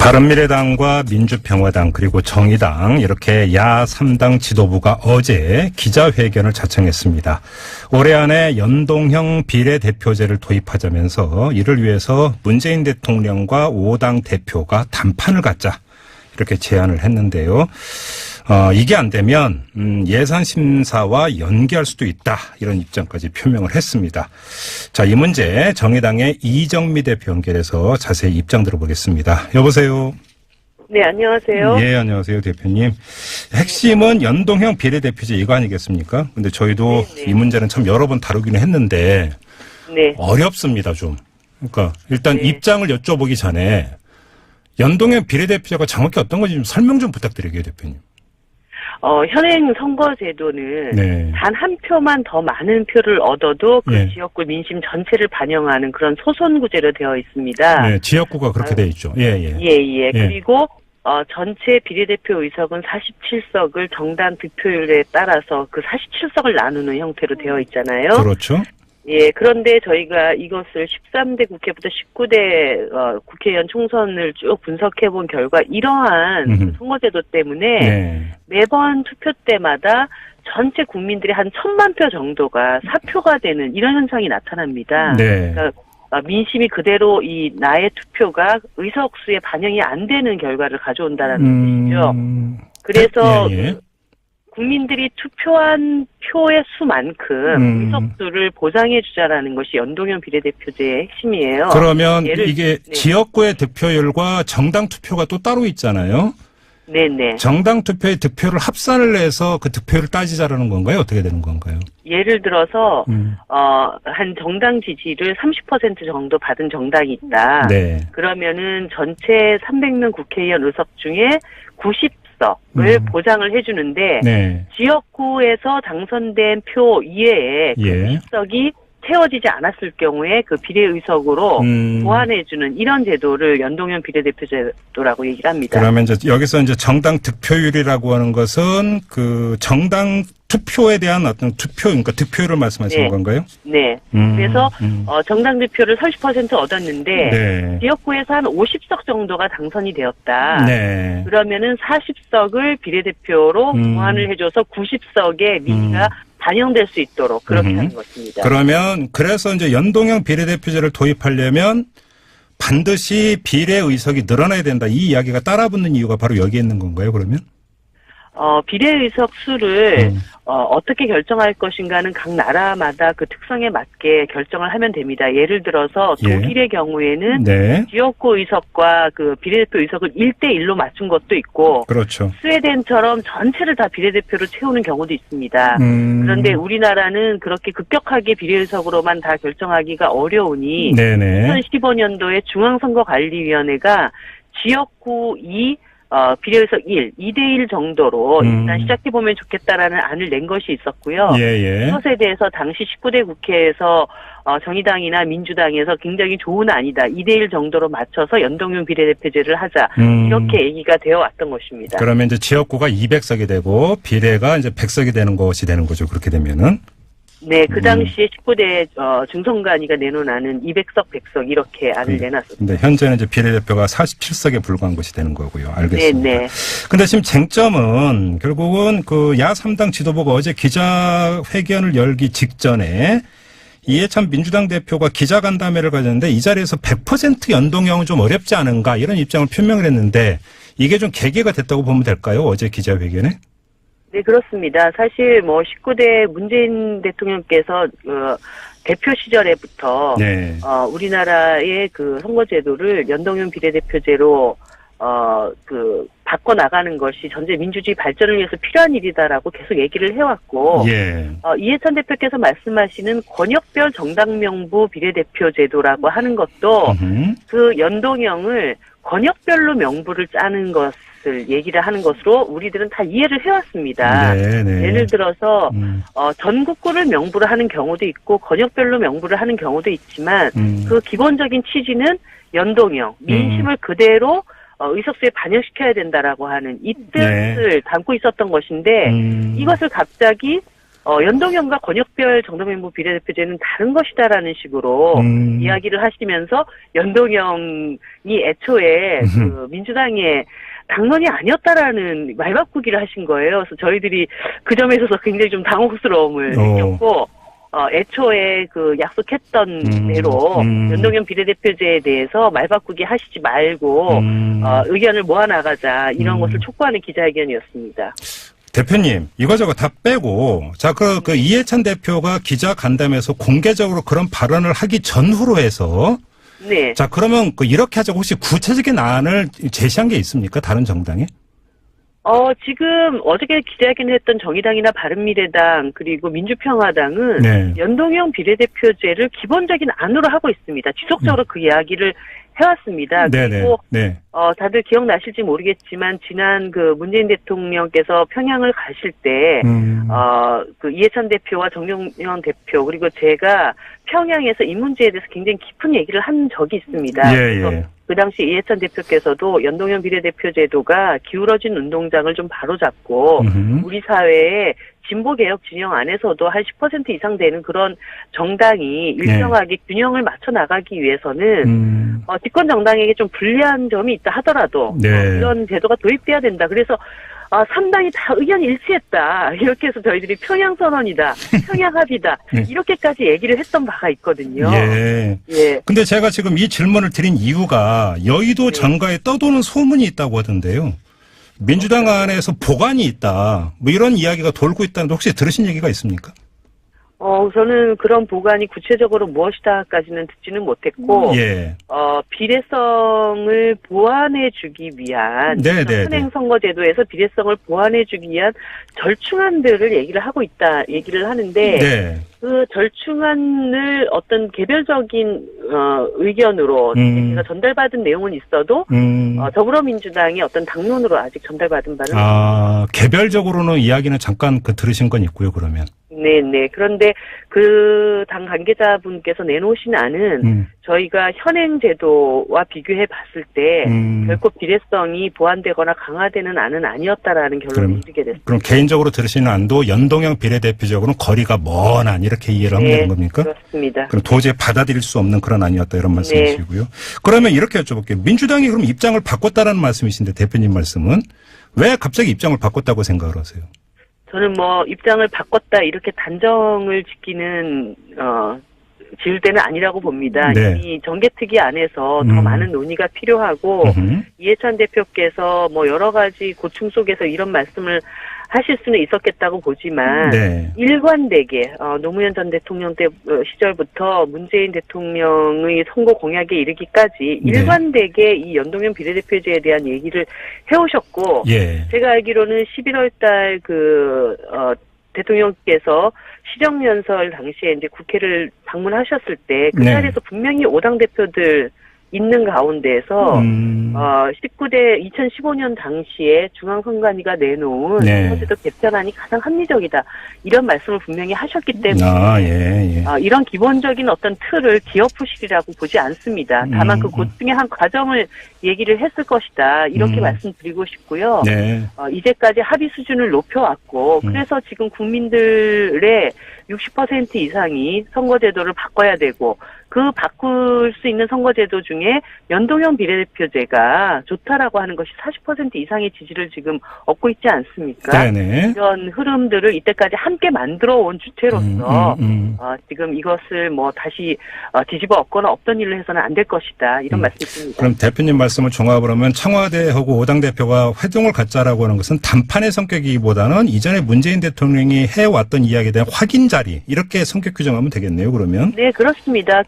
바른미래당과 민주평화당 그리고 정의당 이렇게 야 3당 지도부가 어제 기자회견을 자청했습니다. 올해 안에 연동형 비례대표제를 도입하자면서 이를 위해서 문재인 대통령과 5당 대표가 담판을 갖자 이렇게 제안을 했는데요. 이게 안 되면 예산심사와 연기할 수도 있다 이런 입장까지 표명을 했습니다. 자, 이 문제 정의당의 이정미 대표 연결해서 자세히 입장 들어보겠습니다. 여보세요. 네, 안녕하세요. 예, 안녕하세요, 대표님. 핵심은 연동형 비례대표제 이거 아니겠습니까? 근데 저희도 네네. 이 문제는 참 여러 번 다루기는 했는데 네. 어렵습니다, 좀. 그러니까 일단 네. 입장을 여쭤보기 전에 연동형 비례대표제가 정확히 어떤 건지 좀 설명 좀 부탁드릴게요, 대표님. 현행 선거제도는 네. 단 한 표만 더 많은 표를 얻어도 그 예. 지역구 민심 전체를 반영하는 그런 소선구제로 되어 있습니다. 네, 지역구가 그렇게 돼 있죠. 예, 예. 예. 그리고 전체 비례대표 의석은 47석을 정당 득표율에 따라서 그 47석을 나누는 형태로 되어 있잖아요. 그렇죠. 예, 그런데 저희가 이것을 13대 국회부터 19대 국회의원 총선을 쭉 분석해 본 결과 이러한 그 선거제도 때문에 네. 매번 투표 때마다 전체 국민들이 한 1,000만 표 정도가 사표가 되는 이런 현상이 나타납니다. 네. 그러니까 민심이 그대로 이 나의 투표가 의석수에 반영이 안 되는 결과를 가져온다는 뜻이죠. 그래서 예. 국민들이 투표한 표의 수만큼 의석수를 보장해주자라는 것이 연동형 비례대표제의 핵심이에요. 그러면 예를- 이게 네. 지역구의 득표율과 정당 투표가 또 따로 있잖아요. 네네. 정당 투표의 득표를 합산을 해서 그 득표율을 따지자라는 건가요? 어떻게 되는 건가요? 예를 들어서 한 정당 지지를 30% 정도 받은 정당이 있다. 네. 그러면은 전체 300명 국회의원 의석 중에 90석을 보장을 해주는데 네. 지역구에서 당선된 표 이외에 그 예. 20석이 채워지지 않았을 경우에 그 비례의석으로 보완해주는 이런 제도를 연동형 비례대표제도라고 얘기를 합니다. 그러면 이제 여기서 이제 정당 득표율이라고 하는 것은 그 정당 투표에 대한 어떤 그러니까 득표율을 말씀하시는 네. 건가요? 네. 그래서 정당 득표를 30% 얻었는데 네. 지역구에서 한 50석 정도가 당선이 되었다. 네. 그러면은 40석을 비례대표로 보완을 해줘서 90석의 민의가 반영될 수 있도록 그렇게 하는 것입니다. 그러면 그래서 이제 연동형 비례대표제를 도입하려면 반드시 비례 의석이 늘어나야 된다. 이 이야기가 따라붙는 이유가 바로 여기에 있는 건가요, 그러면? 비례의석 수를 어떻게 결정할 것인가는 각 나라마다 그 특성에 맞게 결정을 하면 됩니다. 예를 들어서 독일의 경우에는 네. 지역구 의석과 그 비례대표 의석을 1대1로 맞춘 것도 있고 그렇죠. 스웨덴처럼 전체를 다 비례대표로 채우는 경우도 있습니다. 그런데 우리나라는 그렇게 급격하게 비례의석으로만 다 결정하기가 어려우니 네네. 2015년도에 중앙선거관리위원회가 지역구 2 비례의석 1, 2대1 정도로 일단 시작해보면 좋겠다라는 안을 낸 것이 있었고요. 예. 이것에 대해서 당시 19대 국회에서 정의당이나 민주당에서 굉장히 좋은 안이다. 2대1 정도로 맞춰서 연동형 비례대표제를 하자. 이렇게 얘기가 되어 왔던 것입니다. 그러면 이제 지역구가 200석이 되고 비례가 이제 100석이 되는 것이 되는 거죠. 그렇게 되면은. 네, 그 당시에 19대 중선관위가 내놓은 안은 200석, 100석 이렇게 안을 내놨었습니다. 근데 현재는 이제 비례대표가 47석에 불과한 것이 되는 거고요. 알겠습니다. 네. 근데 지금 쟁점은 결국은 그 야 3당 지도부가 어제 기자회견을 열기 직전에 이해찬 민주당 대표가 기자간담회를 가졌는데 이 자리에서 100% 연동형은 좀 어렵지 않은가 이런 입장을 표명을 했는데 이게 좀 계기가 됐다고 보면 될까요? 어제 기자회견에? 네, 그렇습니다. 사실 19대 문재인 대통령께서 대표 시절에부터 네. 우리나라의 그 선거제도를 연동형 비례대표제로 바꿔 나가는 것이 전체 민주주의 발전을 위해서 필요한 일이다라고 계속 얘기를 해왔고, 예. 이해찬 대표께서 말씀하시는 권역별 정당명부 비례대표제도라고 하는 것도 그 연동형을 권역별로 명부를 짜는 것을 얘기를 하는 것으로 우리들은 다 이해를 해왔습니다. 네. 예를 들어서 전국구를 명부를 하는 경우도 있고 권역별로 명부를 하는 경우도 있지만 그 기본적인 취지는 연동형, 민심을 그대로 의석수에 반영시켜야 된다라고 하는 이 뜻을 담고 있었던 것인데 이것을 갑자기 연동형과 권역별 정당명부 비례대표제는 다른 것이다라는 식으로 이야기를 하시면서 연동형이 애초에 그 민주당의 당론이 아니었다라는 말바꾸기를 하신 거예요. 그래서 저희들이 그 점에 있어서 굉장히 좀 당혹스러움을 느꼈고, 애초에 그 약속했던 대로 연동형 비례대표제에 대해서 말바꾸기 하시지 말고, 의견을 모아나가자, 이런 것을 촉구하는 기자회견이었습니다. 대표님, 이거저거 다 빼고, 자, 그 이해찬 대표가 기자 간담회에서 공개적으로 그런 발언을 하기 전후로 해서, 네. 자, 그러면 이렇게 하자고 혹시 구체적인 안을 제시한 게 있습니까? 다른 정당에? 지금 어저께 기자회견을 했던 정의당이나 바른미래당 그리고 민주평화당은 네. 연동형 비례대표제를 기본적인 안으로 하고 있습니다. 지속적으로 그 이야기를 해왔습니다. 그리고 네. 다들 기억나실지 모르겠지만 지난 그 문재인 대통령께서 평양을 가실 때 그 이해찬 대표와 정용현 대표 그리고 제가 평양에서 이 문제에 대해서 굉장히 깊은 얘기를 한 적이 있습니다. 예. 그 당시 이해찬 대표께서도 연동형 비례대표제도가 기울어진 운동장을 좀 바로잡고 우리 사회에 진보개혁 진영 안에서도 한 10% 이상 되는 그런 정당이 일정하게 균형을 맞춰 나가기 위해서는 집권 정당에게 좀 불리한 점이 있다 하더라도 이런 제도가 도입돼야 된다. 그래서 3당이 다 의견이 일치했다. 이렇게 해서 저희들이 평양선언이다. 평양합의다. 이렇게까지 얘기를 했던 바가 있거든요. 예. 근데 제가 지금 이 질문을 드린 이유가 여의도 정가에 떠도는 소문이 있다고 하던데요. 민주당 안에서 보관이 있다. 뭐 이런 이야기가 돌고 있다는데 혹시 들으신 얘기가 있습니까? 저는 그런 보관이 구체적으로 무엇이다까지는 듣지는 못했고, 비례성을 보완해주기 위한, 현행선거제도에서 비례성을 보완해주기 위한 절충안들을 얘기를 하는데, 그 절충안을 어떤 개별적인 의견으로 제가 전달받은 내용은 있어도 더불어민주당이 어떤 당론으로 아직 전달받은 바는 개별적으로는 이야기는 잠깐 들으신 건 있고요. 그러면 네네. 그런데 그 당 관계자분께서 내놓으신 안은 저희가 현행 제도와 비교해 봤을 때 결코 비례성이 보완되거나 강화되는 안은 아니었다라는 결론에 이르게 됐습니다. 그럼 개인적으로 들으시는 안도 연동형 비례대표적으로는 거리가 먼 안 이렇게 이해를 하면 되는 겁니까? 그렇습니다. 그럼 도저히 받아들일 수 없는 그런 안이었다 이런 말씀이시고요. 그러면 이렇게 여쭤볼게요. 민주당이 그럼 입장을 바꿨다라는 말씀이신데 대표님 말씀은 왜 갑자기 입장을 바꿨다고 생각을 하세요? 저는 입장을 바꿨다 이렇게 단정을 지을 때는 아니라고 봅니다. 이미 정개특위 안에서 더 많은 논의가 필요하고 이해찬 대표께서 여러 가지 고충 속에서 이런 말씀을 하실 수는 있었겠다고 보지만 일관되게 노무현 전 대통령 때 시절부터 문재인 대통령의 선거 공약에 이르기까지 일관되게 이 연동형 비례대표제에 대한 얘기를 해오셨고 제가 알기로는 11월 달 대통령께서 시정연설 당시에 이제 국회를 방문하셨을 때 그 자리에서 분명히 5당 대표들 있는 가운데에서 2015년 당시에 중앙선관위가 내놓은 선거제도 개편안이 가장 합리적이다. 이런 말씀을 분명히 하셨기 때문에 이런 기본적인 어떤 틀을 기어푸시리라고 보지 않습니다. 다만 그 고충의 한 과정을 얘기를 했을 것이다. 이렇게 말씀드리고 싶고요. 이제까지 합의 수준을 높여왔고 그래서 지금 국민들의 60% 이상이 선거제도를 바꿔야 되고 그 바꿀 수 있는 선거제도 중에 연동형 비례대표제가 좋다라고 하는 것이 40% 이상의 지지를 지금 얻고 있지 않습니까? 이런 흐름들을 이때까지 함께 만들어 온 주체로서 지금 이것을 다시 뒤집어 엎거나 없던 일을 해서는 안 될 것이다. 이런 말씀입니다. 그럼 대표님 말씀을 종합을 하면 청와대하고 5당 대표가 회동을 갖자라고 하는 것은 단판의 성격이기보다는 이전에 문재인 대통령이 해왔던 이야기에 대한 확인 자리 이렇게 성격 규정하면 되겠네요. 그러면. 네, 그렇습니다.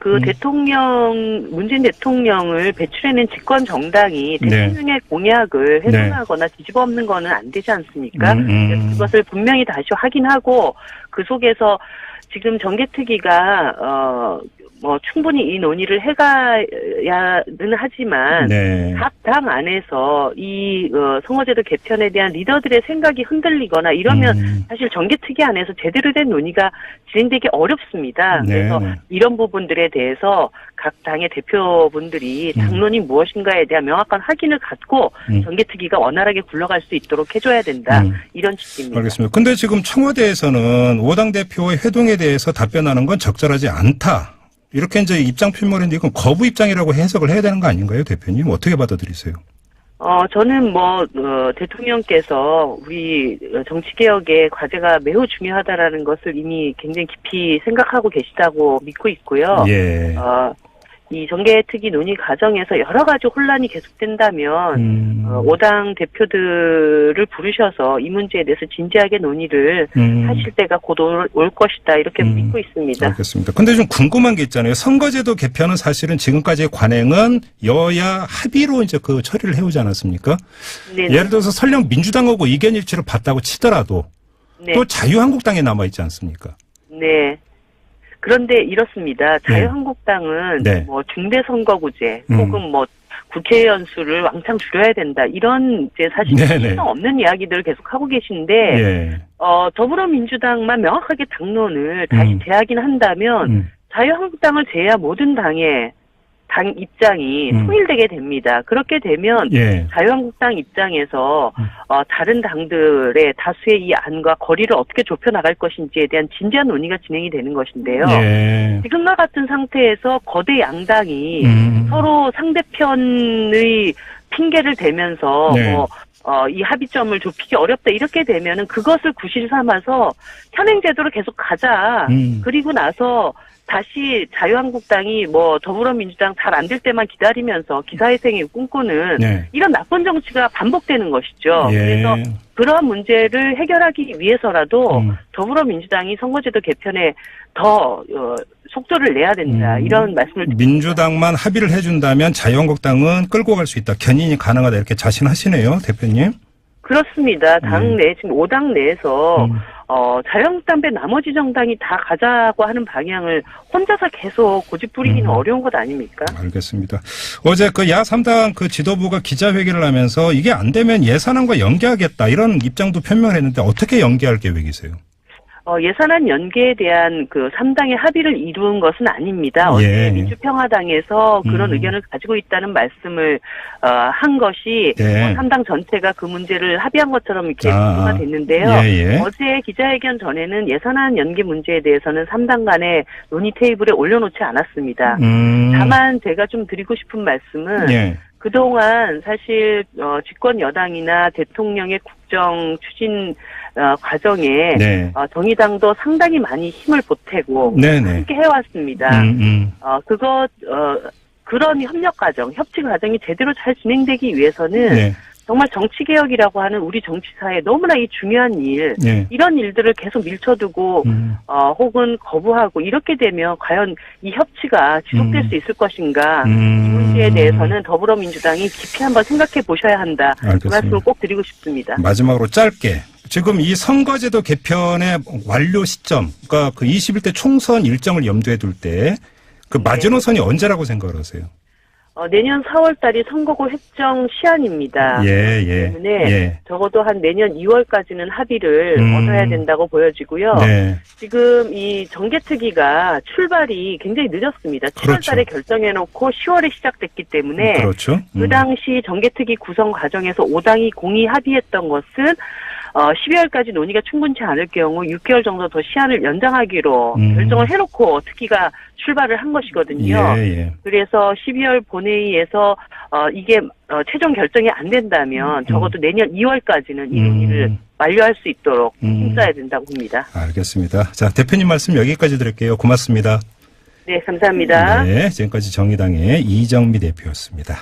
문재인 대통령을 배출해낸 집권 정당이 대통령의 공약을 훼손하거나 뒤집어 엎는 거는 안 되지 않습니까? 그래서 그것을 분명히 다시 확인하고 그 속에서 지금 정개특위가 뭐 충분히 이 논의를 해가야는 하지만 네. 각 당 안에서 이 선거제도 개편에 대한 리더들의 생각이 흔들리거나 이러면 사실 정개특위 안에서 제대로 된 논의가 진행되기 어렵습니다. 네. 그래서 이런 부분들에 대해서 각 당의 대표분들이 당론이 무엇인가에 대한 명확한 확인을 갖고 정개특위가 원활하게 굴러갈 수 있도록 해줘야 된다. 이런 취지입니다. 알겠습니다. 근데 지금 청와대에서는 5당 대표의 회동에 대해서 답변하는 건 적절하지 않다. 이렇게 이제 입장 표명했는데 이건 거부 입장이라고 해석을 해야 되는 거 아닌가요, 대표님? 어떻게 받아들이세요? 저는 대통령께서 우리 정치개혁의 과제가 매우 중요하다라는 것을 이미 굉장히 깊이 생각하고 계시다고 믿고 있고요. 예. 이 정개특위 논의 과정에서 여러 가지 혼란이 계속된다면 5당 대표들을 부르셔서 이 문제에 대해서 진지하게 논의를 하실 때가 곧 올 것이다 이렇게 믿고 있습니다. 알겠습니다. 근데 좀 궁금한 게 있잖아요. 선거제도 개편은 사실은 지금까지의 관행은 여야 합의로 이제 그 처리를 해오지 않았습니까? 네네. 예를 들어서 설령 민주당하고 의견 일치를 봤다고 치더라도 네. 또 자유한국당에 남아있지 않습니까? 네. 그런데 이렇습니다. 자유한국당은 네. 중대선거구제 혹은 국회의원 수를 왕창 줄여야 된다. 이런 이제 사실 실효성 없는 이야기들을 계속 하고 계신데 예. 더불어민주당만 명확하게 당론을 다시 재확인한다면 자유한국당을 제외한 모든 당의 당 입장이 통일되게 됩니다. 그렇게 되면 자유한국당 입장에서 다른 당들의 다수의 이 안과 거리를 어떻게 좁혀나갈 것인지에 대한 진지한 논의가 진행이 되는 것인데요. 지금과 같은 상태에서 거대 양당이 서로 상대편의 핑계를 대면서 이 합의점을 좁히기 어렵다 이렇게 되면은 그것을 구실 삼아서 현행 제도로 계속 가자. 그리고 나서 다시 자유한국당이 더불어민주당 잘 안 될 때만 기다리면서 기사회생을 꿈꾸는 이런 나쁜 정치가 반복되는 것이죠. 그래서 그러한 문제를 해결하기 위해서라도 더불어민주당이 선거제도 개편에 더 속도를 내야 된다. 이런 말씀을 드립니다. 민주당만 합의를 해준다면 자유한국당은 끌고 갈 수 있다. 견인이 가능하다. 이렇게 자신하시네요. 대표님. 그렇습니다. 당 내, 지금 5당 내에서 자유한국당 외 나머지 정당이 다 가자고 하는 방향을 혼자서 계속 고집부리기는 어려운 것 아닙니까? 알겠습니다. 어제 그 야3당 그 지도부가 기자회견을 하면서 이게 안 되면 예산안과 연계하겠다 이런 입장도 표명을 했는데 어떻게 연계할 계획이세요? 예산안 연계에 대한 그 3당의 합의를 이룬 것은 아닙니다. 어제 민주평화당에서 그런 의견을 가지고 있다는 말씀을 한 것이 3당 전체가 그 문제를 합의한 것처럼 이렇게 보도가 됐는데요. 어제 기자회견 전에는 예산안 연계 문제에 대해서는 3당 간의 논의 테이블에 올려놓지 않았습니다. 다만 제가 좀 드리고 싶은 말씀은 그동안 사실 집권 여당이나 대통령의 국정 추진 과정에 정의당도 상당히 많이 힘을 보태고 함께 해왔습니다. 그런 협력 과정, 협치 과정이 제대로 잘 진행되기 위해서는 정말 정치개혁이라고 하는 우리 정치사에 너무나 이 중요한 일, 이런 일들을 계속 밀쳐두고 혹은 거부하고 이렇게 되면 과연 이 협치가 지속될 수 있을 것인가 이 문제에 대해서는 더불어민주당이 깊이 한번 생각해 보셔야 한다. 그 말씀을 꼭 드리고 싶습니다. 마지막으로 짧게. 지금 이 선거제도 개편의 완료 시점, 그러니까 그 21대 총선 일정을 염두에 둘 때 그 마지노선이 언제라고 생각을 하세요? 내년 4월 달이 선거구 획정 시한입니다. 때문에 적어도 한 내년 2월까지는 합의를 얻어야 된다고 보여지고요. 지금 이 정개특위가 출발이 굉장히 늦었습니다. 7월 달에 결정해놓고 10월에 시작됐기 때문에 그 당시 정개특위 구성 과정에서 5당이 공의 합의했던 것은 12월까지 논의가 충분치 않을 경우 6개월 정도 더 시한을 연장하기로 결정을 해놓고 특위가 출발을 한 것이거든요. 그래서 12월 본회의에서 이게 최종 결정이 안 된다면 적어도 내년 2월까지는 이 논의를 완료할 수 있도록 힘써야 된다고 봅니다. 알겠습니다. 자, 대표님 말씀 여기까지 드릴게요. 고맙습니다. 네, 감사합니다. 네, 지금까지 정의당의 이정미 대표였습니다.